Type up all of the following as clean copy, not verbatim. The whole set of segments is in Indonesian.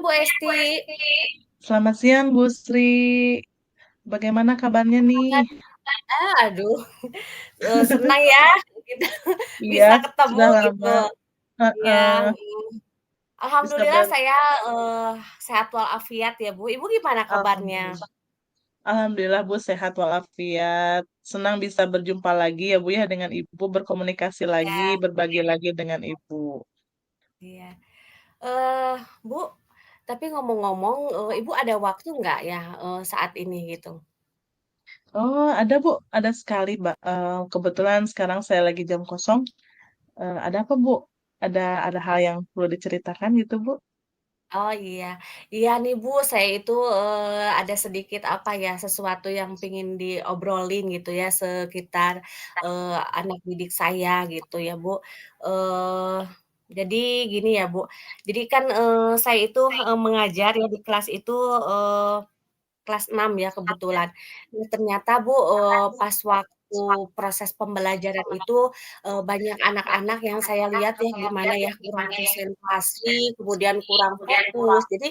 Bu Esti. Selamat siang, Bu Sri. Bagaimana kabarnya nih? Kabar? Aduh, senang ya kita Iya, bisa ketemu sudah lama. gitu. Iya, Heeh, bisa alhamdulillah saya, sehat walafiat ya, Bu. Ibu gimana kabarnya? Alhamdulillah. Alhamdulillah, Bu, sehat walafiat. Senang bisa berjumpa lagi ya, Bu, ya, dengan Ibu, berkomunikasi lagi, Ya, berbagi lagi dengan Ibu. iya. Eh, Bu, tapi ngomong-ngomong, Ibu ada waktu nggak ya, saat ini gitu? Oh, ada, Bu. Ada sekali, Mbak. Kebetulan sekarang saya lagi jam kosong. Ada apa, Bu? Ada hal yang perlu diceritakan gitu, Bu? Oh iya, iya nih Bu, saya itu ada sedikit apa ya, sesuatu yang pengen diobrolin gitu ya sekitar anak didik saya gitu ya Bu. Eh jadi gini ya Bu, jadi kan saya itu mengajar ya di kelas itu eh, kelas 6 ya kebetulan. Nah, ternyata Bu, pas waktu proses pembelajaran itu, banyak anak-anak yang saya lihat ya gimana ya, kurang konsentrasi, kemudian kurang fokus. Jadi,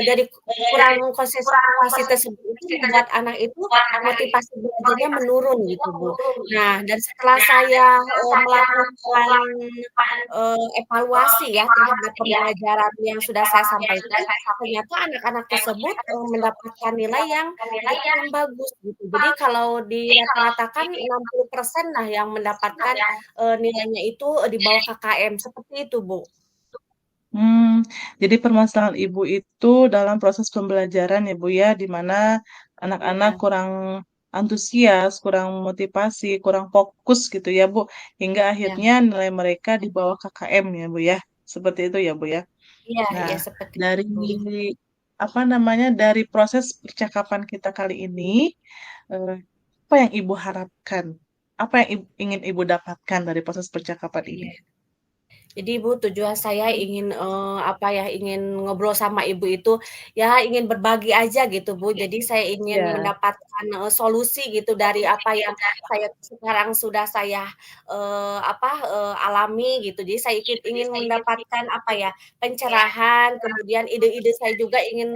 dari kurang konsentrasi tersebut itu membuat anak itu motivasi belajarnya menurun gitu, Bu. Nah, dan setelah saya, melakukan, evaluasi ya terhadap pembelajaran yang sudah saya sampaikan, ternyata anak-anak tersebut, mendapatkan nilai yang lumayan bagus gitu. Jadi kalau dirata-ratakan 60% lah yang mendapatkan, nilainya itu, di bawah KKM, seperti itu, Bu. Hmm, jadi permasalahan Ibu itu dalam proses pembelajaran ya Bu ya, di mana anak-anak Iya, kurang antusias, kurang motivasi, kurang fokus gitu ya Bu, hingga iya, akhirnya nilai mereka di bawah KKM ya Bu ya, seperti itu ya Bu ya. iya, Nah, iya, seperti dari itu. apa namanya, dari proses percakapan kita kali ini, eh, apa yang Ibu harapkan? Apa yang ingin Ibu dapatkan dari proses percakapan ini? Iya. Jadi Ibu, tujuan saya ingin, apa ya, ingin ngobrol sama Ibu itu, ya ingin berbagi aja gitu Bu. Jadi saya ingin Ya. mendapatkan, solusi gitu dari apa yang saya sekarang sudah saya, apa, alami gitu. Jadi saya ingin mendapatkan apa ya, pencerahan, kemudian ide-ide saya juga ingin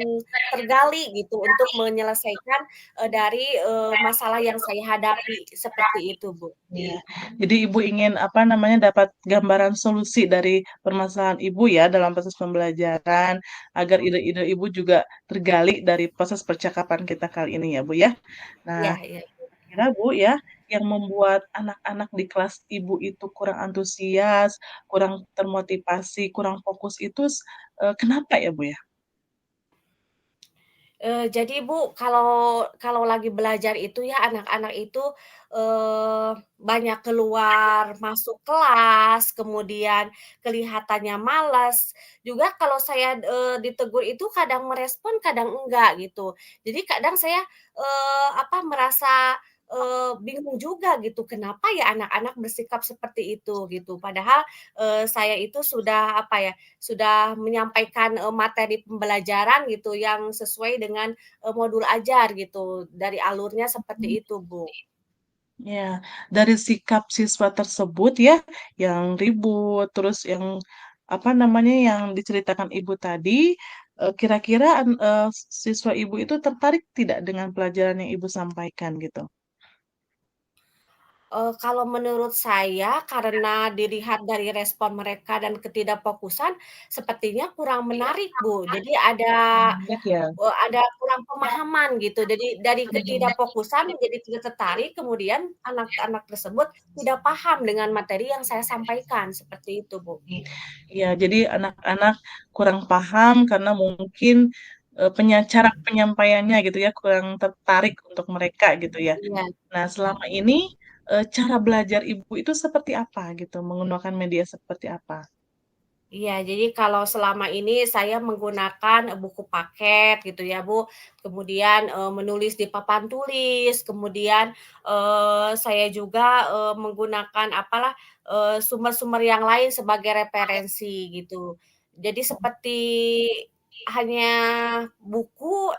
tergali gitu untuk menyelesaikan, dari, masalah yang saya hadapi, seperti itu Bu. Iya, jadi Ibu ingin apa namanya dapat gambaran solusi dari permasalahan Ibu ya dalam proses pembelajaran agar ide-ide Ibu juga tergali dari proses percakapan kita kali ini ya Bu ya. Nah, Iya, iya. kira Bu ya yang membuat anak-anak di kelas Ibu itu kurang antusias, kurang termotivasi, kurang fokus itu kenapa ya Bu ya? Jadi Bu, kalau kalau lagi belajar itu ya anak-anak itu, banyak keluar masuk kelas, kemudian kelihatannya malas, juga kalau saya, ditegur itu kadang merespon, kadang enggak gitu. Jadi kadang saya, apa, merasa, bingung juga gitu, kenapa ya anak-anak bersikap seperti itu gitu. Padahal, saya itu sudah apa ya, sudah menyampaikan, materi pembelajaran gitu yang sesuai dengan, modul ajar gitu, dari alurnya seperti itu, Bu. Ya, dari sikap siswa tersebut ya, yang ribut, terus yang apa namanya, yang diceritakan ibu tadi, kira-kira siswa ibu itu tertarik tidak dengan pelajaran yang ibu sampaikan gitu? Kalau menurut saya karena dilihat dari respon mereka dan ketidakfokusan, sepertinya kurang menarik, Bu. Jadi Banyak ya. ada kurang pemahaman gitu. Jadi dari ketidakfokusan menjadi tidak tertarik, kemudian anak-anak tersebut tidak paham dengan materi yang saya sampaikan, seperti itu, Bu. Iya, jadi anak-anak kurang paham karena mungkin cara penyampaiannya gitu ya kurang tertarik untuk mereka gitu ya. Iya. Nah, selama ini cara belajar ibu itu seperti apa gitu, menggunakan media seperti apa? Iya, jadi kalau selama ini saya menggunakan buku paket gitu ya, Bu. Kemudian, menulis di papan tulis, kemudian, saya juga, menggunakan apalah, sumber-sumber yang lain sebagai referensi gitu. Jadi seperti hanya buku,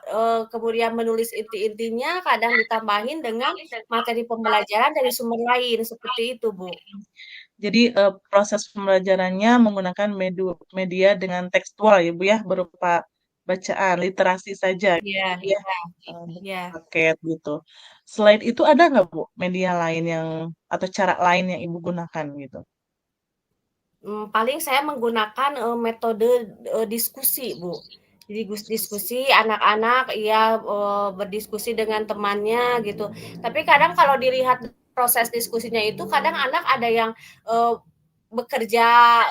kemudian menulis inti-intinya, kadang ditambahin dengan materi pembelajaran dari sumber lain, seperti itu, Bu. Jadi proses pembelajarannya menggunakan media dengan tekstual ya Bu ya, berupa bacaan, literasi saja Iya ya, iya buku iya. paket gitu. Selain itu ada nggak Bu, media lain yang atau cara lain yang Ibu gunakan gitu? Paling saya menggunakan, metode, diskusi, Bu. Jadi diskusi anak-anak iya, berdiskusi dengan temannya gitu. Tapi kadang kalau dilihat proses diskusinya itu kadang anak ada yang, eee, bekerja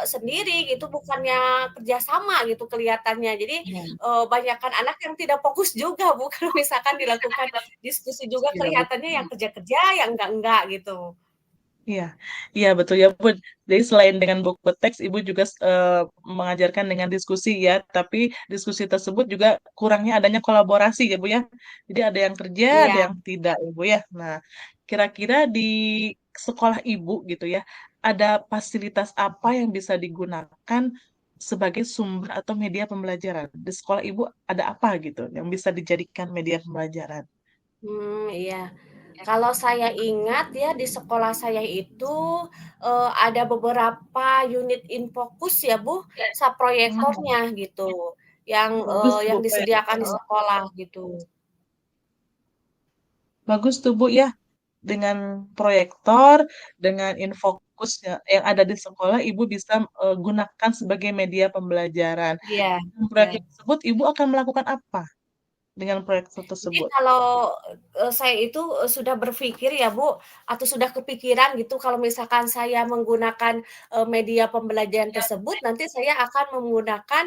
sendiri gitu, bukannya kerja sama gitu kelihatannya. Jadi, Iya, banyakan anak yang tidak fokus juga, Bu, kalau misalkan dilakukan diskusi juga iya kelihatannya betul. yang kerja-kerja, yang enggak-enggak gitu. Iya, iya betul ya Bu. Jadi selain dengan buku teks, Ibu juga mengajarkan dengan diskusi ya. Tapi diskusi tersebut juga kurangnya adanya kolaborasi ya Bu ya. Jadi ada yang kerja, ada Iya. yang tidak ya Bu ya. Nah, kira-kira di sekolah Ibu gitu ya, ada fasilitas apa yang bisa digunakan sebagai sumber atau media pembelajaran? Di sekolah Ibu ada apa gitu yang bisa dijadikan media pembelajaran? Iya. Kalau saya ingat ya di sekolah saya itu, ada beberapa unit Infokus ya, Bu, Hmm, proyektornya gitu, bagus tuh yang Bu. disediakan di sekolah gitu. Bagus tuh Bu ya. Dengan proyektor, dengan infokus yang ada di sekolah, Ibu bisa gunakan sebagai media pembelajaran. Iya Dengan iya. proyektor tersebut, Ibu akan melakukan apa dengan proyektor Jadi tersebut? kalau, saya itu, sudah berpikir ya, Bu, atau sudah kepikiran gitu kalau misalkan saya menggunakan, media pembelajaran tersebut, nanti saya akan menggunakan,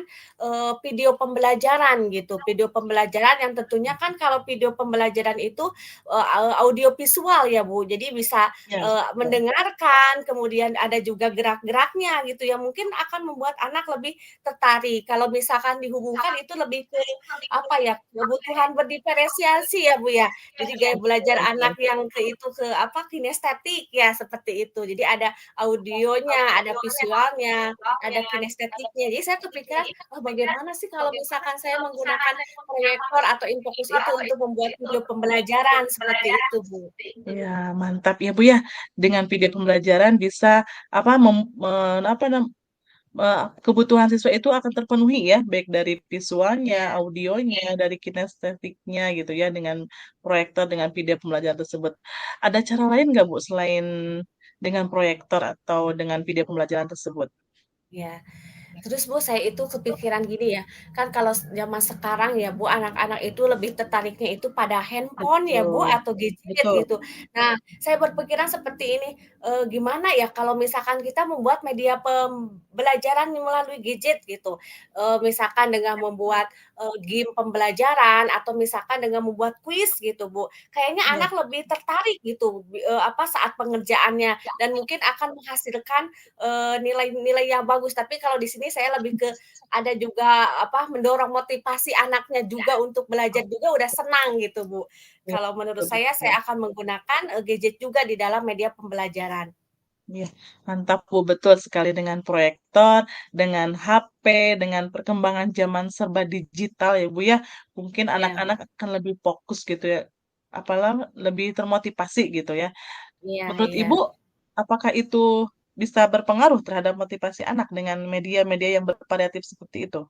video pembelajaran gitu. Video pembelajaran yang tentunya kan kalau video pembelajaran itu, audio visual ya, Bu. Jadi bisa, Ya, betul. mendengarkan, kemudian ada juga gerak-geraknya gitu yang mungkin akan membuat anak lebih tertarik. Kalau misalkan dihubungkan itu lebih ke apa ya, kebutuhan berdiferensiasi ya, Bu, ya. Jadi gaya belajar Betul. anak yang itu, ke apa, kinestetik ya, seperti itu. Jadi ada audionya, ada visualnya, ada kinestetiknya. Jadi saya kepikiran, "Oh, bagaimana sih kalau misalkan saya menggunakan proyektor atau infokus itu untuk membuat video pembelajaran?" Seperti itu, Bu. Ya, mantap ya Bu ya. Dengan video pembelajaran bisa apa kebutuhan siswa itu akan terpenuhi ya, baik dari visualnya, Iya. audionya, dari kinestetiknya gitu ya, dengan proyektor, dengan video pembelajaran tersebut. Ada cara lain nggak Bu, selain dengan proyektor atau dengan video pembelajaran tersebut? Iya. Terus Bu, saya itu kepikiran gini ya, kan kalau zaman sekarang ya Bu, anak-anak itu lebih tertariknya itu pada handphone ya Bu, Betul, atau gadget betul. gitu. Nah, saya berpikiran seperti ini, gimana ya kalau misalkan kita membuat media pembelajaran melalui gadget gitu, misalkan dengan membuat, game pembelajaran atau misalkan dengan membuat kuis gitu Bu. Kayaknya Iya, anak lebih tertarik gitu, apa, saat pengerjaannya dan mungkin akan menghasilkan nilai-nilai yang bagus. Tapi kalau di sini saya lebih ke ada juga apa, mendorong motivasi anaknya juga untuk belajar juga udah senang gitu, Bu. iya, Kalau menurut betul, saya betul. akan menggunakan, gadget juga di dalam media pembelajaran. Iya, mantap Bu, betul sekali dengan proyektor, dengan HP, dengan perkembangan zaman serba digital ya Bu ya. Mungkin Iya anak-anak akan lebih fokus gitu ya, apalah lebih termotivasi gitu ya. iya Menurut iya. Ibu, apakah itu bisa berpengaruh terhadap motivasi anak dengan media-media yang bervariatif seperti itu?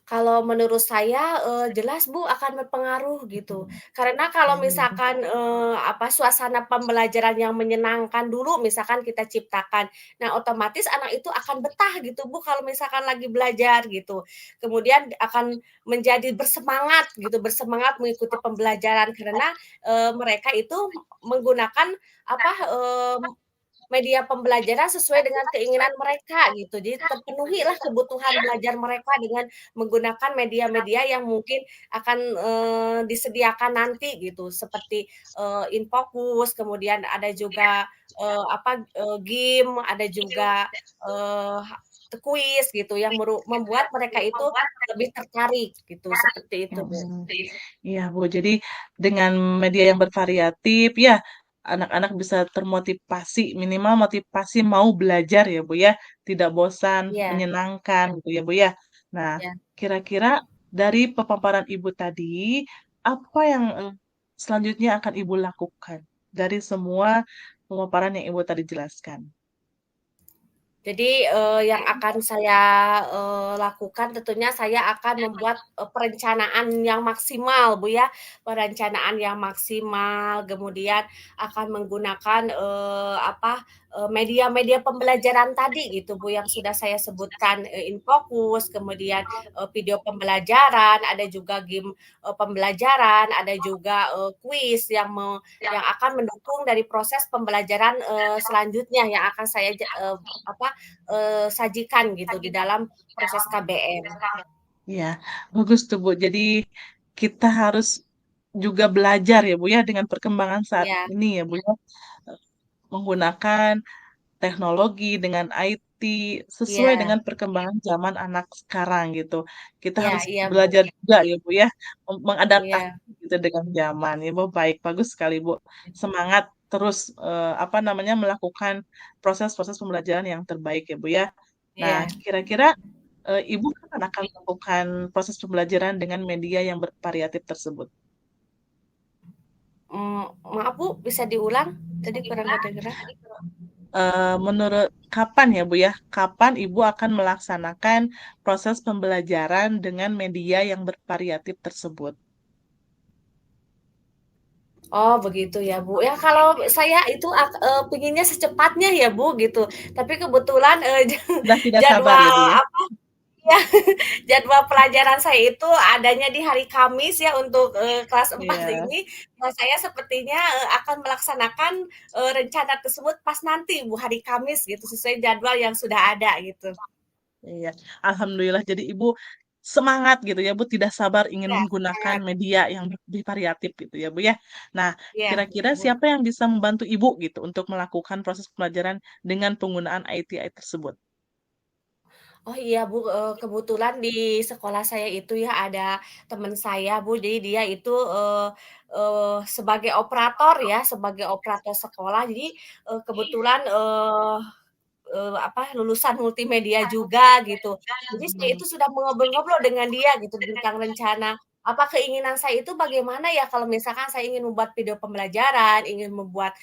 Kalau menurut saya, jelas Bu akan berpengaruh gitu. Karena kalau Hmm, misalkan, apa, suasana pembelajaran yang menyenangkan dulu misalkan kita ciptakan, nah otomatis anak itu akan betah gitu Bu kalau misalkan lagi belajar gitu. Kemudian akan menjadi bersemangat gitu, bersemangat mengikuti pembelajaran karena, mereka itu menggunakan apa, media pembelajaran sesuai dengan keinginan mereka gitu. Jadi terpenuhilah kebutuhan belajar mereka dengan menggunakan media-media yang mungkin akan, disediakan nanti gitu seperti, Infocus, kemudian ada juga, apa, game, ada juga, eee, kuis gitu yang membuat mereka itu lebih tertarik gitu, seperti itu, Bu. mhm. Iya, Bu. Jadi dengan media yang bervariatif ya, anak-anak bisa termotivasi, minimal motivasi mau belajar ya, Bu ya. Tidak bosan, Iya menyenangkan gitu ya, Bu ya. Nah, iya. kira-kira dari pemaparan Ibu tadi, apa yang selanjutnya akan Ibu lakukan dari semua pemaparan yang Ibu tadi jelaskan? Jadi, yang akan saya, lakukan tentunya saya akan membuat, perencanaan yang maksimal, Bu, ya. Perencanaan yang maksimal, kemudian akan menggunakan, media-media pembelajaran tadi gitu, Bu, yang sudah saya sebutkan, Infocus, kemudian, video pembelajaran, ada juga game, pembelajaran, ada juga, kuis yang akan mendukung dari proses pembelajaran, selanjutnya yang akan saya sajikan gitu di dalam proses KBM. Iya, bagus tuh, Bu. Jadi kita harus juga belajar ya, Bu, ya, dengan perkembangan saat Iya, ini ya, Bu, ya, menggunakan teknologi dengan IT sesuai iya, dengan perkembangan zaman anak sekarang gitu. Kita iya harus iya, Bu, belajar juga ya, Bu, ya, mengadaptasi iya, gitu dengan zaman ya, Bu. Baik, bagus sekali, Bu. Semangat terus apa namanya melakukan proses-proses pembelajaran yang terbaik ya, Bu, ya. Nah, iya. kira-kira Ibu kapan akan melakukan proses pembelajaran dengan media yang bervariatif tersebut? Maaf, Bu, bisa diulang? Tadi kurang kedengeran. Menurut kapan ya, Bu, ya? Kapan Ibu akan melaksanakan proses pembelajaran dengan media yang bervariatif tersebut? Oh, begitu ya, Bu. Ya kalau saya itu pengennya secepatnya ya, Bu, gitu. Tapi kebetulan, Sudah tidak sabar jadwal ya, Bu, ya? ya, jadwal pelajaran saya itu adanya di hari Kamis ya untuk, kelas 4 Iya, ini. Nah, saya sepertinya, akan melaksanakan, rencana tersebut pas nanti Bu, hari Kamis gitu, sesuai jadwal yang sudah ada gitu. iya. Alhamdulillah jadi Ibu semangat gitu ya, Bu, tidak sabar ingin Iya, menggunakan semangat. media yang lebih variatif gitu ya, Bu, ya. Nah, Iya, kira-kira Bu. siapa yang bisa membantu Ibu gitu untuk melakukan proses pembelajaran dengan penggunaan IT tersebut? Oh iya Bu, kebetulan di sekolah saya itu ya ada teman saya Bu, jadi dia itu, sebagai operator ya, sebagai operator sekolah. Jadi, kebetulan, lulusan multimedia juga gitu. Jadi saya Hmm. itu sudah mengobrol-ngobrol dengan dia gitu tentang rencana, keinginan saya itu bagaimana ya kalau misalkan saya ingin membuat video pembelajaran, ingin membuat,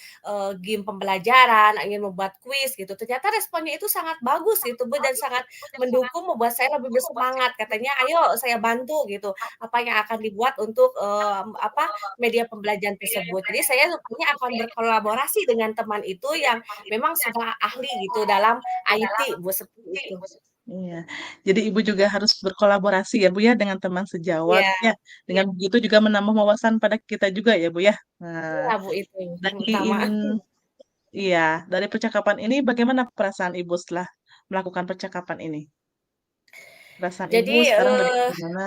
game pembelajaran, ingin membuat kuis gitu. Ternyata responnya itu sangat bagus gitu Bu, dan sangat mendukung membuat saya lebih bersemangat. Katanya, "Ayo saya bantu," gitu, apa yang akan dibuat untuk, media pembelajaran tersebut. Jadi saya rupanya akan berkolaborasi dengan teman itu yang memang sudah ahli gitu dalam IT, Bu, seperti itu. Iya, jadi Ibu juga harus berkolaborasi ya, Bu, ya, dengan teman sejawat Iya, ya. Dengan begitu juga menambah wawasan pada kita juga ya, Bu, ya. Nah, iya, Bu, itu yang dari utama. iya, dari percakapan ini bagaimana perasaan Ibu setelah melakukan percakapan ini? Perasaan Ibu Jadi, sekarang lebih gimana?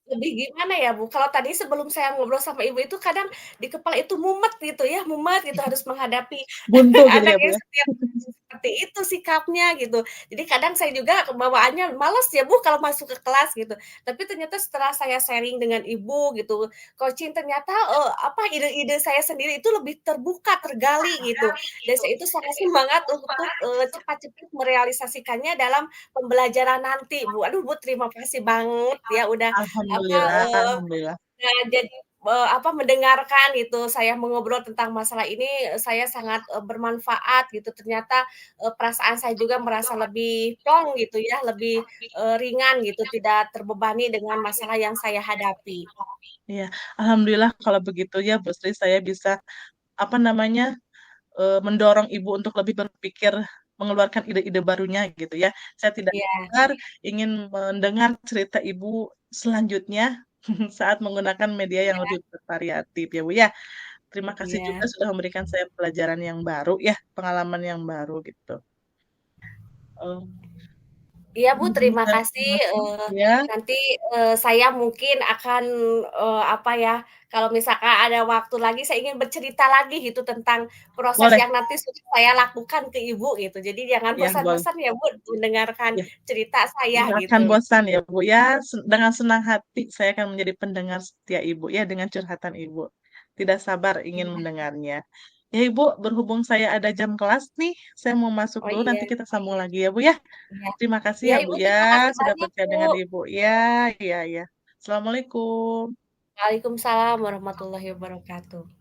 lebih gimana ya, Bu, kalau tadi sebelum saya ngobrol sama Ibu itu kadang di kepala itu mumet gitu ya, mumet gitu harus menghadapi Buntu gitu anak ya, Bu, yang ya? setiap seperti itu sikapnya gitu. Jadi kadang saya juga bawaannya males ya Bu kalau masuk ke kelas gitu. Tapi ternyata setelah saya sharing dengan Ibu gitu, coaching ternyata, ide-ide saya sendiri itu lebih terbuka, tergali gitu. Dan saya itu sangat semangat untuk, cepat-cepat merealisasikannya dalam pembelajaran nanti Bu. Aduh Bu terima kasih banget ya udah apa, Alhamdulillah, alhamdulillah. jadi, mendengarkan gitu, saya mengobrol tentang masalah ini, saya sangat, bermanfaat gitu. Ternyata, perasaan saya juga merasa lebih plong gitu ya, lebih, ringan gitu, tidak terbebani dengan masalah yang saya hadapi. Iya, alhamdulillah kalau begitu ya, Bu Sri, saya bisa, apa namanya, mendorong Ibu untuk lebih berpikir mengeluarkan ide-ide barunya gitu ya. Saya tidak Iya, sabar ingin mendengar cerita Ibu selanjutnya saat menggunakan media yang iya, lebih bervariatif ya, Bu, ya. Terima kasih juga iya. sudah memberikan saya pelajaran yang baru ya, pengalaman yang baru gitu. Eee, Iya, Bu, izin terima saya kasih, informasi ya, nanti, saya mungkin akan, kalau misalkan ada waktu lagi saya ingin bercerita lagi gitu tentang proses boleh, yang nanti sudah saya lakukan ke Ibu gitu. Jadi jangan ya boleh. bosan-bosan ya, Bu, mendengarkan Ya, cerita saya nggak akan gitu. bosan ya, Bu, ya. Dengan senang hati saya akan menjadi pendengar setia Ibu ya, dengan curhatan Ibu. Tidak sabar ingin mendengarnya. Ya, Ibu, berhubung saya ada jam kelas nih, saya mau masuk Oh dulu, nanti iya, kita sambung lagi ya, Bu, ya. iya. Terima kasih Iya, ya, Bu, Ibu ya, terima kasih sudah banyak, percaya Bu. dengan Ibu. Ya, iya, iya. Assalamualaikum. Waalaikumsalam warahmatullahi wabarakatuh.